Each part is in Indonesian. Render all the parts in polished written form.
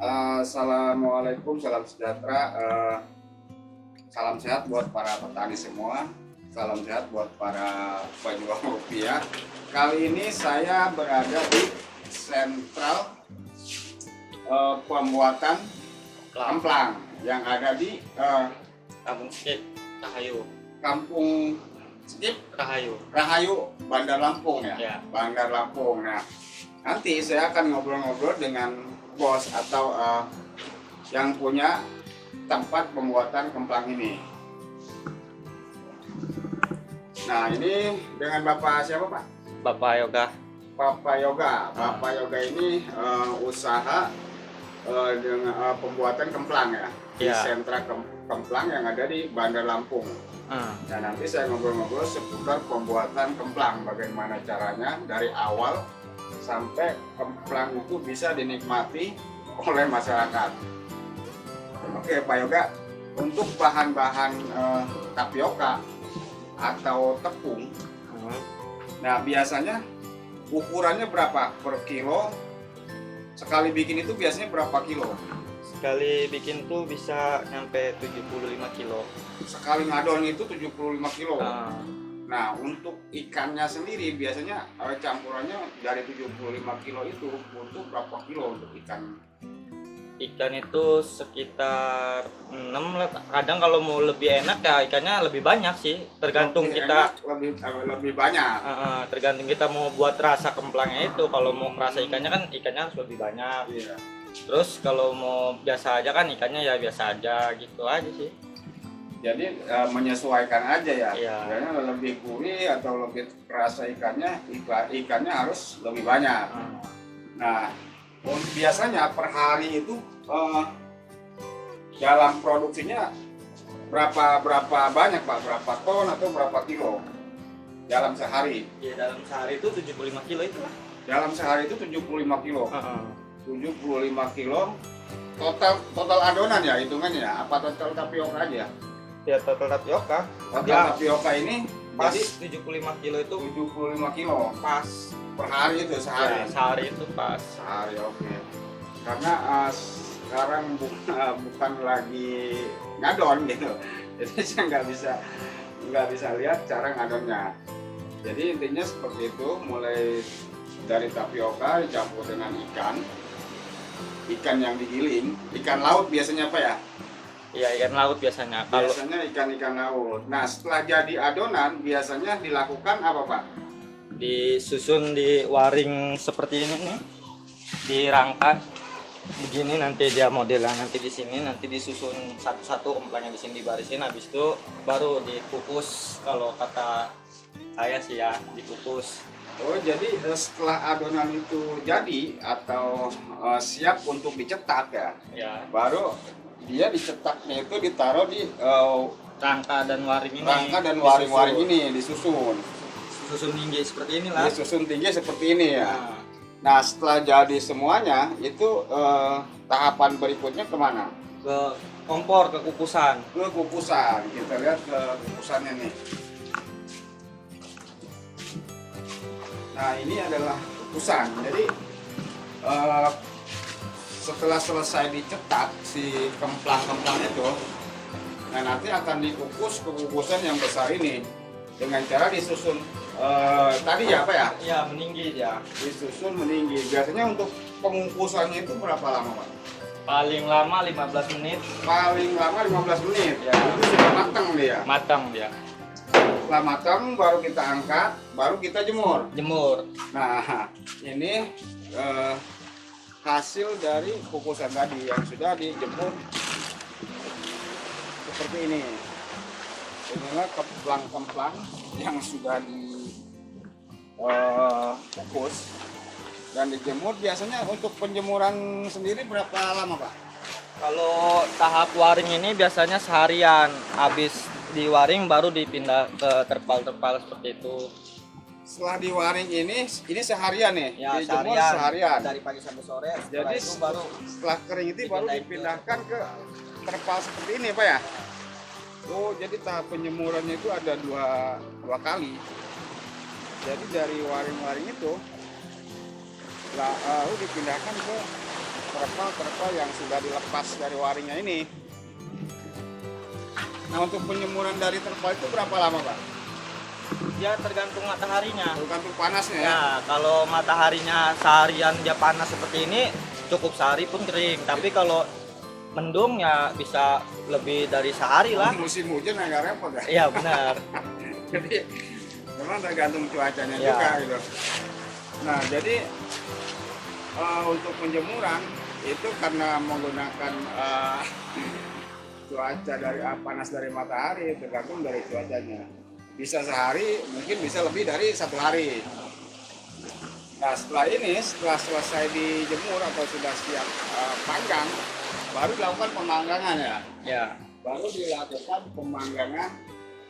Assalamualaikum, salam sejahtera, salam sehat buat para petani semua, salam sehat buat para pejuang rupiah. Kali ini saya berada di sentral pembuatan kemplang yang ada di Kampung Skip Rahayu. Kampung Skip Rahayu, Bandar Lampung ya? Ya. Bandar Lampung. Nah, nanti saya akan ngobrol-ngobrol dengan bos atau yang punya tempat pembuatan kemplang ini. Nah, ini dengan Bapak siapa, Pak? Bapak Yoga. Bapak Yoga. Bapak Yoga ini usaha dengan pembuatan kemplang ya, di Ya. sentra kemplang yang ada di Bandar Lampung. Nah, nanti saya ngobrol-ngobrol seputar pembuatan kemplang, bagaimana caranya dari awal sampai kemplang itu bisa dinikmati oleh masyarakat. Oke, Pak Yoga, untuk bahan-bahan tapioka atau tepung, nah biasanya ukurannya berapa per kilo? Sekali bikin itu biasanya berapa kilo? Sekali bikin tuh bisa nyampe 75 kilo. Sekali ngadon itu 75 kilo. Nah, Nah, untuk ikannya sendiri biasanya campurannya dari 75 kilo itu butuh berapa kilo untuk ikan? ikan itu sekitar 6 lah. Kadang kalau mau lebih enak ya ikannya lebih banyak sih. Tergantung Lebih kita enak, lebih banyak. tergantung kita mau buat rasa kemplangnya itu. Kalau mau rasa ikannya kan ikannya harus lebih banyak. Iya. Terus kalau mau biasa aja kan ikannya ya biasa aja gitu aja sih. Jadi menyesuaikan aja ya. Iya. Karena lebih gurih atau lebih rasa ikannya harus lebih banyak. Nah, biasanya per hari itu dalam produksinya berapa banyak, Pak? Berapa ton atau berapa kilo dalam sehari? Ya dalam sehari itu 75 kilo itu lah. Dalam sehari itu 75 kilo. 75 kilo total adonan ya hitungannya, apa total tapioka aja? Ya total tapioka. Total Ya, tapioka ini pas jadi 75 kilo itu 75 kilo pas per hari itu sehari. ya, sehari itu pas. Sehari, oke. Karena sekarang bukan lagi ngadon gitu, jadi saya nggak bisa lihat cara ngadonnya. Jadi intinya seperti itu, mulai dari tapioka dicampur dengan ikan yang digiling, ikan laut biasanya apa ya? Iya ikan laut biasanya. Kalau Biasanya ikan laut. Nah, setelah jadi adonan biasanya dilakukan apa, Pak? disusun di waring seperti ini nih, dirangkai begini, nanti dia modelnya nanti di sini, nanti disusun satu-satu kemplangnya di sini dibarisin, habis itu baru dikukus. Kalau kata saya sih ya dikukus. Oh, jadi setelah adonan itu jadi atau siap untuk dicetak ya, Ya, baru dia dicetaknya itu ditaruh di rangka dan waring ini. rangka dan waring-waring ini disusun. Susun tinggi seperti inilah. Disusun tinggi seperti ini ya. Nah, Nah, setelah jadi semuanya itu tahapan berikutnya kemana? ke kompor, ke kukusan. Ke kukusan. Kita lihat ke kukusannya nih. Nah, ini adalah kukusan. Jadi setelah selesai dicetak si kemplang-kemplang itu, nah nanti akan dikukus ke kukusan yang besar ini dengan cara disusun tadi ya, apa ya? Ya meninggi ya. Disusun meninggi. Biasanya untuk pengukusannya itu berapa lama, Pak? Paling lama 15 menit Paling lama 15 menit. Ya. Itu sudah matang dia. matang dia. Setelah matang baru kita angkat, baru kita jemur. Jemur. Nah, ini hasil dari kukusan tadi yang sudah dijemur seperti ini. Inilah kemplang-kemplang yang sudah dikukus dan dijemur. Biasanya untuk penjemuran sendiri berapa lama, Pak? Kalau tahap waring ini biasanya seharian, habis di waring baru dipindah ke terpal-terpal seperti itu. Setelah di waring ini seharian nih, Ya dijemur seharian, seharian. dari pagi sampai sore. Jadi Itu baru setelah kering itu baru dipindahkan ke terpal seperti ini, Pak ya? Oh, jadi tahap penjemurannya itu ada dua kali. Jadi dari waring-waring itu lalu dipindahkan ke terpal yang sudah dilepas dari waringnya ini. Nah, untuk penjemuran dari terpal itu berapa lama, Pak? Dia tergantung mataharinya. Tergantung panasnya ya? Ya, kalau mataharinya seharian dia panas seperti ini, cukup sehari pun kering. Tapi kalau mendung ya bisa lebih dari sehari lah. Musim hujan agak repot ya? Iya benar. Jadi memang tergantung cuacanya Ya. juga gitu. Nah, jadi untuk penjemuran itu karena menggunakan cuaca dari panas dari matahari, tergantung dari cuacanya. Bisa sehari, mungkin bisa lebih dari 1 hari. Nah, setelah selesai dijemur atau sudah siap panggang, baru dilakukan pemanggangan ya. Ya. Baru dilakukan pemanggangan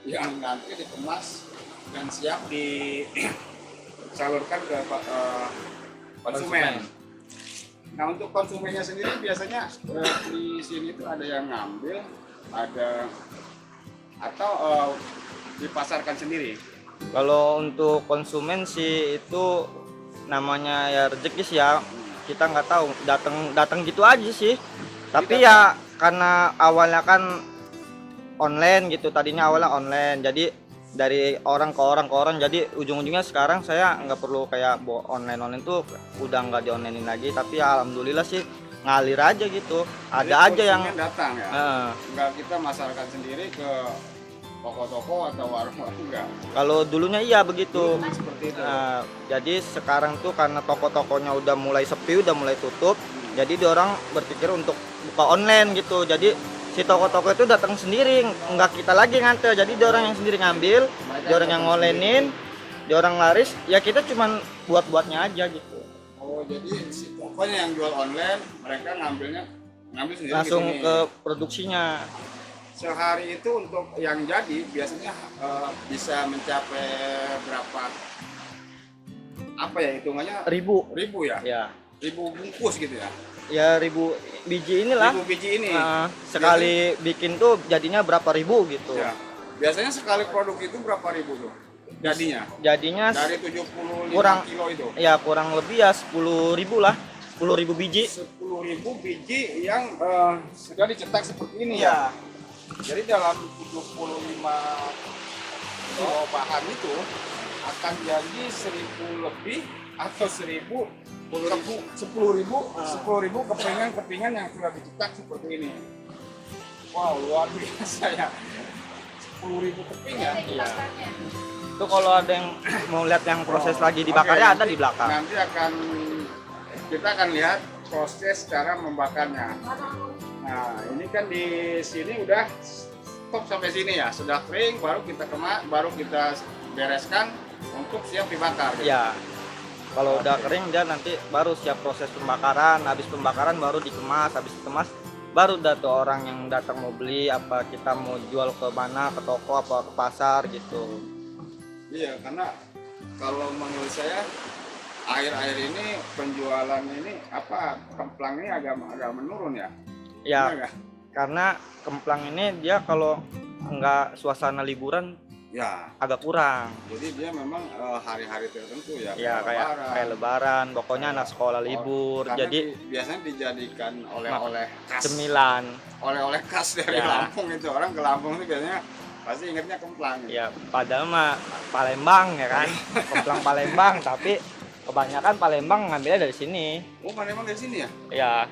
yang nanti dikemas dan siap disalurkan ke konsumen. Nah, untuk konsumennya sendiri biasanya di sini itu ada yang ngambil, ada atau dipasarkan sendiri. Kalau untuk konsumen sih itu namanya ya rezeki sih ya. Kita nggak tahu, datang gitu aja sih. Tapi ya karena awalnya kan online gitu, tadinya awalnya online. Jadi dari orang ke orang, jadi ujung-ujungnya sekarang saya nggak perlu kayak online tuh udah nggak di onlinein lagi. Tapi ya alhamdulillah sih ngalir aja gitu. Jadi Ada aja yang datang ya. Nggak kita masarkan sendiri ke toko-toko atau warung-warung enggak. kalau dulunya iya begitu. Seperti itu. Jadi sekarang tuh karena toko-tokonya udah mulai sepi, udah mulai tutup, jadi dia orang berpikir untuk buka online gitu. Jadi si toko-toko itu datang sendiri, nggak kita lagi nganter. Jadi dia orang yang sendiri ngambil, dia orang yang ngolenin, dia orang laris, ya kita cuman buat-buatnya aja gitu. Oh, jadi si tokonya yang jual online, mereka ngambil sendiri Langsung gitu nih. ke produksinya. Sehari itu untuk yang jadi biasanya bisa mencapai berapa, apa ya hitungannya, Ribu ya? ya. Ribu bungkus gitu ya? Ya 1000 biji inilah. 1000 biji ini. Sekali bikin tuh jadinya berapa ribu gitu. Ya. Biasanya sekali produk itu berapa ribu tuh jadinya? Jadinya Dari 75 kurang kilo itu? ya kurang lebih ya 10.000 lah. 10.000 biji. 10.000 biji yang sudah dicetak seperti ini ya? Jadi dalam 75 kilo bahan itu akan jadi 1.000 lebih atau 10.000 kepingan yang sudah dicetak seperti ini. Wow, luar biasa ya. 10.000 kepingan. Iya. Itu kalau ada yang mau lihat yang proses lagi dibakarnya ada di belakang. Nanti kita akan lihat proses cara membakarnya. Nah, ini kan di sini udah stop sampai sini ya, sudah kering, baru kita bereskan untuk siap dibakar. Gitu. Iya. Kalau udah kering dia nanti baru siap proses pembakaran. Habis pembakaran baru dikemas, habis dikemas baru ada tuh orang yang datang mau beli, apa kita mau jual ke mana, ke toko apa ke pasar gitu. Iya, karena kalau menurut saya akhir-akhir ini penjualan ini kemplang ini agak menurun ya. Ya, karena kemplang ini dia kalau nggak suasana liburan ya agak kurang. Jadi dia memang hari-hari tertentu ya. Ya kayak lebaran, pokoknya anak sekolah libur. Jadi biasanya dijadikan oleh-oleh khas. Cemilan. Oleh-oleh khas dari Lampung itu. Orang ke Lampung itu biasanya pasti ingatnya kemplang. Ya, padahal mah Palembang ya kan. Kemplang Palembang, tapi kebanyakan Palembang ngambilnya dari sini. Oh, Palembang dari sini ya? Ya.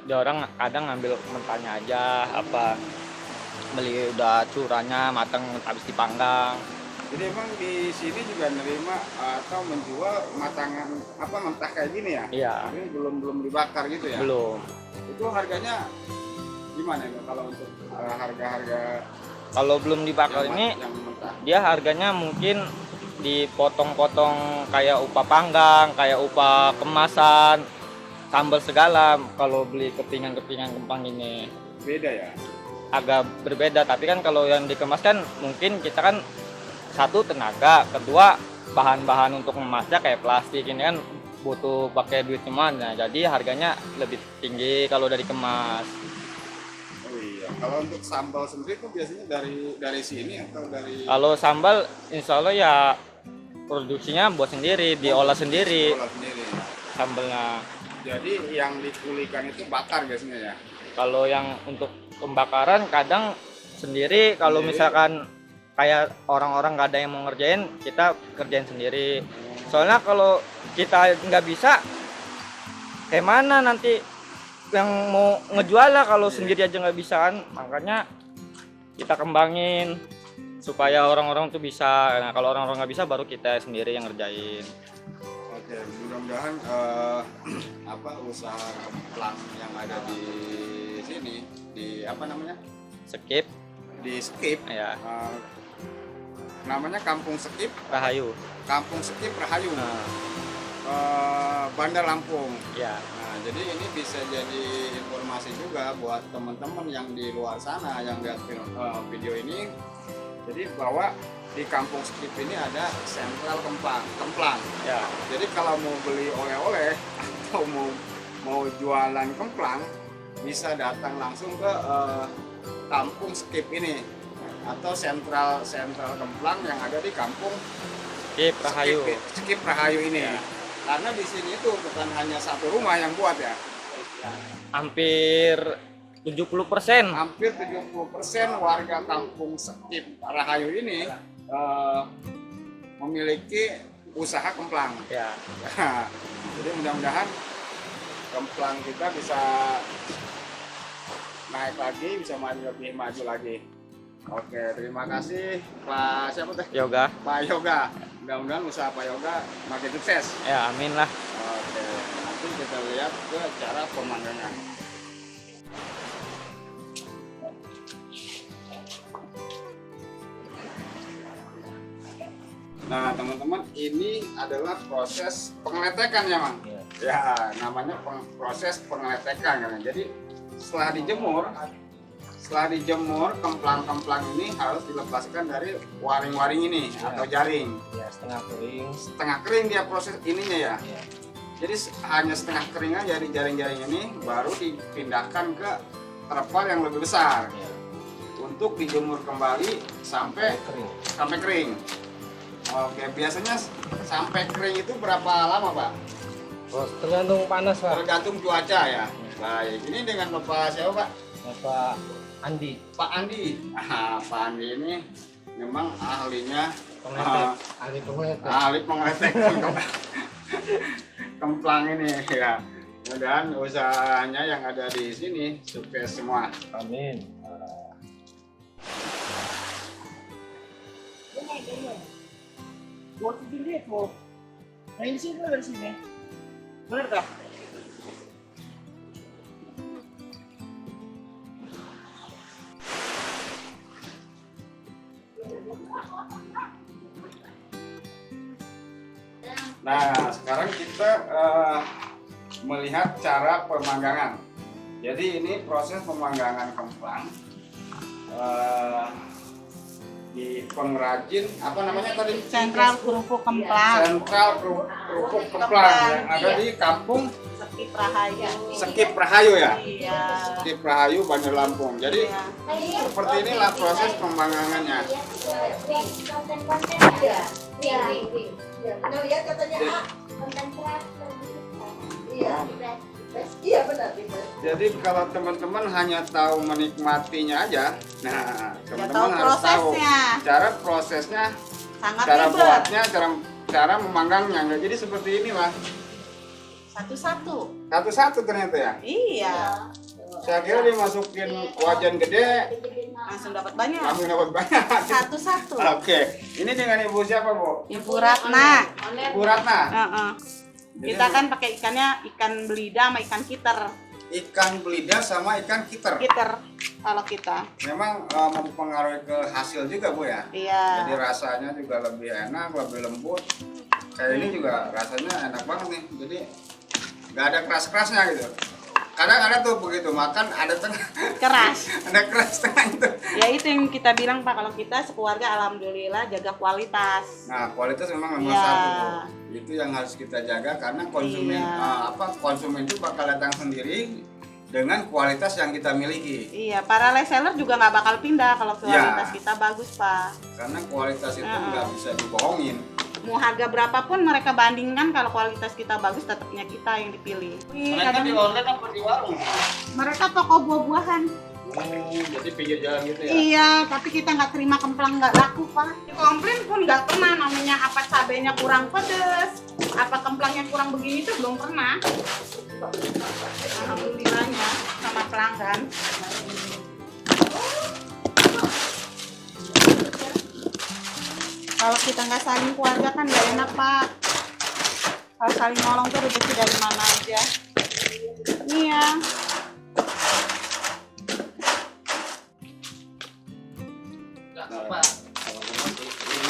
Dia orang kadang ngambil mentahnya aja, apa beli udah curahnya matang habis dipanggang. Jadi emang di sini juga nerima atau menjual mentah kayak gini ya? Iya. Ini belum dibakar gitu ya? Belum. Itu harganya gimana ya kalau untuk harga-harga? Kalau belum dibakar ini dia harganya mungkin dipotong-potong kayak upah panggang, kayak upah kemasan, sambal segala. Kalau beli kepingan kempang ini beda ya, agak berbeda. Tapi kan kalau yang dikemas kan mungkin kita kan satu tenaga, kedua bahan-bahan untuk memasnya kayak plastik ini kan butuh pakai duit cuman. Nah, jadi harganya lebih tinggi kalau dari kemas. Oh iya, kalau untuk sambal sendiri itu biasanya dari sini atau dari? Kalau sambal insya Allah ya produksinya buat sendiri, diolah sendiri. Sambalnya. Jadi yang dikulikan itu bakar biasanya ya? Kalau yang untuk pembakaran kadang sendiri, kalau Sendiri. misalkan kayak orang-orang nggak ada yang mau ngerjain, kita kerjain sendiri. Soalnya kalau kita nggak bisa, kayak mana nanti yang mau ngejual lah kalau sendiri aja nggak bisa kan. Makanya kita kembangin supaya orang-orang tuh bisa. Nah kalau orang-orang nggak bisa baru kita sendiri yang ngerjain. Oke, mudah-mudahan usaha kemplang yang ada di sini, di apa namanya? Skip Di Skip, ya, namanya Kampung Skip, Rahayu. Kampung Skip Rahayu, Nah, Bandar Lampung. ya. Nah, jadi ini bisa jadi informasi juga buat teman-teman yang di luar sana yang lihat video ini. Jadi bahwa di Kampung Skip ini ada sentral kemplang. Ya. Jadi kalau mau beli oleh-oleh atau mau jualan kemplang bisa datang langsung ke Kampung Skip ini atau sentral kemplang yang ada di Kampung Skip Rahayu. Skip Rahayu ini. Ya. Karena di sini itu bukan hanya satu rumah yang buat ya. Hampir 70%. Hampir 70% warga Kampung Skip Rahayu ini memiliki usaha kemplang. Ya. Jadi mudah-mudahan kemplang kita bisa naik lagi, bisa lebih maju lagi. Oke, terima kasih Pak siapa teh? Yoga. Pak Yoga. Mudah-mudahan usaha Pak Yoga makin sukses. Ya, amin lah. Oke, nanti kita lihat ke cara pemanggangan. Nah, teman-teman, ini adalah proses pengeletekan ya, Mang? Iya. Ya, namanya proses pengeletekan kan. Jadi, setelah dijemur, kemplang-kemplang ini harus dilepaskan dari waring-waring ini atau jaring. Ya, setengah kering. Setengah kering dia proses ininya ya. Ya. Jadi hanya setengah kering aja di jaring-jaring ini, baru dipindahkan ke terpal yang lebih besar Ya. untuk dijemur kembali sampai kering. Oke, biasanya sampai kering itu berapa lama, Pak? Oh, tergantung panas, Pak. Tergantung cuaca ya. Baik, ini dengan Bapak siapa, Pak? Bapak Andi. Pak Andi. Pak Andi ini memang ahlinya Ahli pengeletek. ahli pengeletek kemplang ini ya. Mudah-mudahan usahanya yang ada di sini sukses semua. Amin. Buat sendiri mau main sini dari sini, benar tak? Nah, sekarang kita melihat cara pemanggangan. Jadi ini proses pemanggangan kemplang di pengrajin apa namanya tadi? Sentral kerupuk kemplang. Sentral kerupuk kemplang yang ada di Kampung Skip Rahayu. Skip Rahayu ya. Iya. Skip Rahayu Bandar Lampung. Jadi Iya. seperti inilah proses pemanggangannya. Iya benar. Jadi kalau teman-teman hanya tahu menikmatinya aja, nah teman-teman tahu harus tahu prosesnya. cara prosesnya, Sangat cara ribet. buatnya, cara memanggangnya. Nggak jadi seperti ini lah, Satu-satu. satu-satu ternyata ya. Iya. Saya kira dimasukin wajan gede, Langsung dapat banyak. langsung dapat banyak. Satu-satu. Oke, ini dengan ibu siapa bu? Ibu Ratna. Ibu Ratna. Heeh. Jadi Kita kan pakai ikannya ikan belida sama ikan kiter. ikan belida sama ikan kiter. Kiter kalau kita. Memang mempengaruhi ke hasil juga bu ya. Iya. Jadi rasanya juga lebih enak, lebih lembut. Kayak ini juga rasanya enak banget nih. Jadi nggak ada keras-kerasnya gitu. Kadang ada tuh begitu makan ada tengah, Keras. ada keras tengah itu. Ya itu yang kita bilang Pak, kalau kita sekeluarga alhamdulillah jaga kualitas. Nah kualitas memang nomor Iya. satu Bu. Itu yang harus kita jaga karena konsumen Iya. konsumen itu bakal datang sendiri dengan kualitas yang kita miliki. Iya, para reseller juga nggak bakal pindah kalau kualitas Ya. kita bagus Pak. Karena kualitas itu Heeh. nggak bisa dibohongin. Mau harga berapapun mereka bandingkan, kalau kualitas kita bagus tetapnya kita yang dipilih. Mereka di online apa di warung? Mereka toko buah-buahan. Jadi pinggir jalan gitu ya? Iya, tapi kita nggak terima kemplang nggak laku, Pak. Komplain pun nggak pernah, namanya apa cabenya kurang pedes, apa kemplangnya kurang begini tuh belum pernah. Alhamdulillahnya sama pelanggan. Kalau kita nggak saling keluarga kan nggak enak, Pak. Kalau saling nolong tuh rezeki dari mana aja. Iya.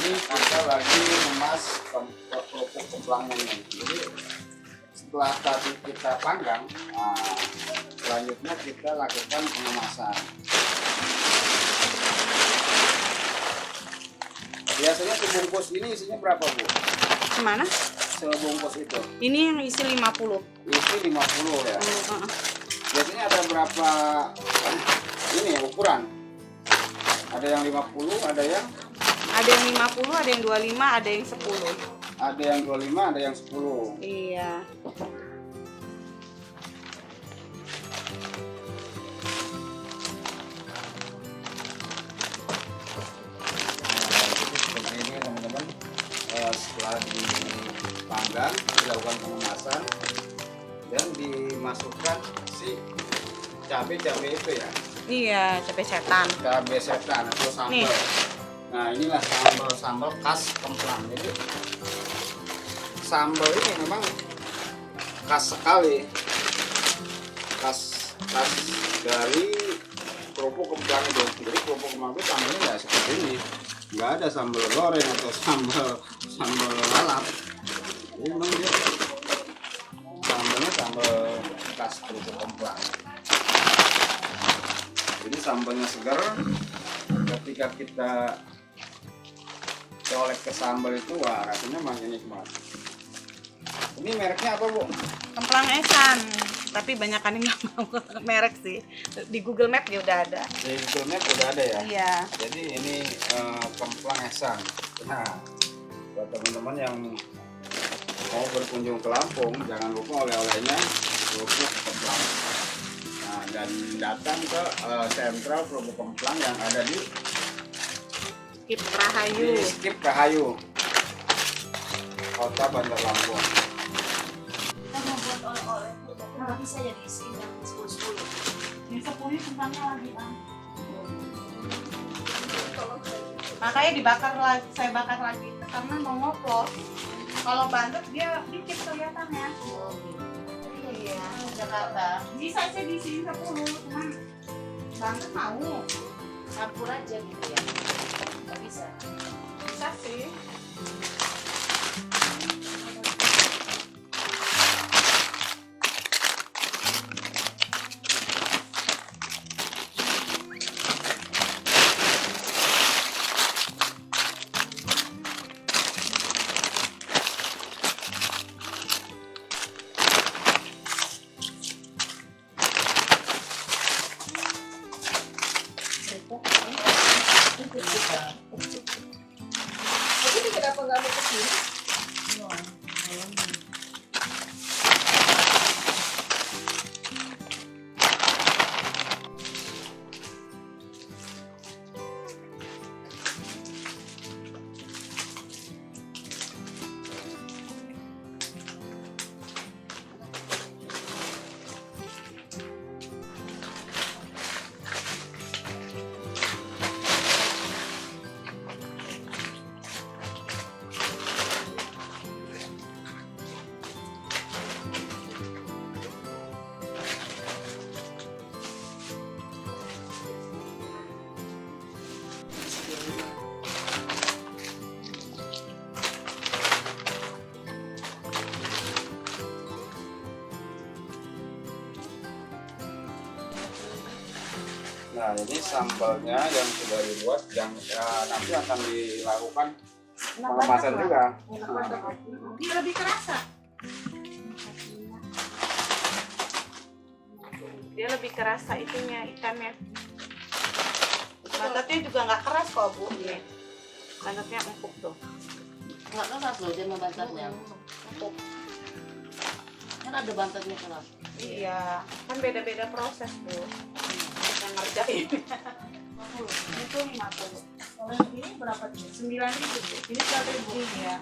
Ini kita lagi memas kerupuk kemplangnya nih. Jadi setelah tadi kita panggang, selanjutnya kita lakukan pengemasan. Biasanya sebungkus ini isinya berapa, Bu? Gimana? Sebungkus itu? Ini yang isi 50. Isi 50 ya? Biasanya ada berapa ini ukuran? Ada yang 50, ada yang? Ada yang 50, ada yang 25, ada yang 10. Ada yang 25, ada yang 10. Iya. Seperti ini teman-teman. Setelah dipanggang, dilakukan pengemasan dan dimasukkan si cabai-cabai itu ya. Iya, cabai setan. Cabai setan atau sambal. Nih. Nah, inilah sambal khas kemplang. Jadi sambal ini memang khas sekali. Khas dari kerupuk kemplang itu. Jadi kerupuk kemplang itu sambalnya nggak seperti ini. Nggak ada sambal goreng atau sambal lalap. Ini memang dia sambalnya sambal khas kerupuk kemplang. Jadi sambalnya segar, ketika kita colek ke sambal itu, wah rasanya makin nikmat. Ini mereknya apa, Bu? Kemplang Esan. Tapi banyakan yang nggak mau merek sih. Di Google Map ya udah ada. Di Google Map udah ada ya? Iya. Jadi ini kemplang Esan. Nah, buat teman-teman yang mau berkunjung ke Lampung, jangan lupa oleh-olehnya kerupuk kemplang. Nah, dan datang ke sentral kerupuk kemplang yang ada di Skip Rahayu. Skip Rahayu, Kota Bandar Lampung. Kita mau buat oleh-oleh, berapa bisa ya diisiin yang 10-10? Yang 10 kemplangnya lagi, Bang. Makanya dibakar lagi, saya bakar lagi karena mau ngoplos. Kalau banget dia dikit kelihatannya. Iya, Jakarta, bisa sih di sini 10, cuman banget mau. campur aja gitu ya? Nggak bisa. Bisa sih. Tapi kenapa nggak mau kesini? Nah, ini sambalnya yang sudah dibuat, yang nanti akan dilakukan pengemasan juga. Dia lebih kerasa. Dia lebih kerasa itunya, ikannya. Bangetnya juga nggak keras kok, Bu. Nih. Bangetnya empuk tuh. Nggak keras loh dia membantatnya. Kan ada bantatnya keras. Iya, kan beda-beda proses Bu. Kita ngerjain. Itu 50. Kalau ini berapa tuh? 9.000 Bu. Ini 9.000. Iya.